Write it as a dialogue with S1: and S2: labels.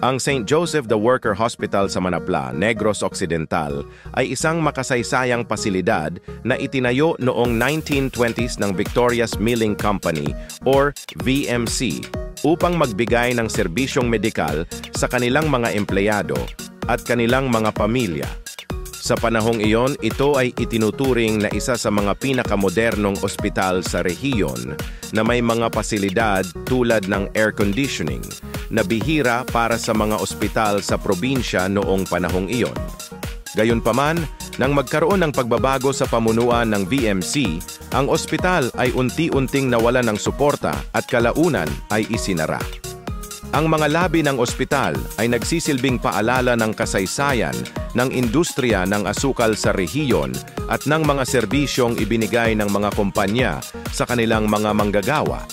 S1: Ang St. Joseph the Worker Hospital sa Manapla, Negros Occidental ay isang makasaysayang pasilidad na itinayo noong 1920s ng Victoria's Milling Company or VMC upang magbigay ng serbisyong medikal sa kanilang mga empleyado at kanilang mga pamilya. Sa panahong iyon, ito ay itinuturing na isa sa mga pinakamodernong ospital sa rehiyon na may mga pasilidad tulad ng air conditioning na bihira para sa mga ospital sa probinsya noong panahong iyon. Gayunpaman, nang magkaroon ng pagbabago sa pamunuan ng VMC, ang ospital ay unti-unting nawala ng suporta at kalaunan ay isinara. Ang mga labi ng ospital ay nagsisilbing paalala ng kasaysayan ng industriya ng asukal sa rehiyon at ng mga serbisyong ibinigay ng mga kumpanya sa kanilang mga manggagawa.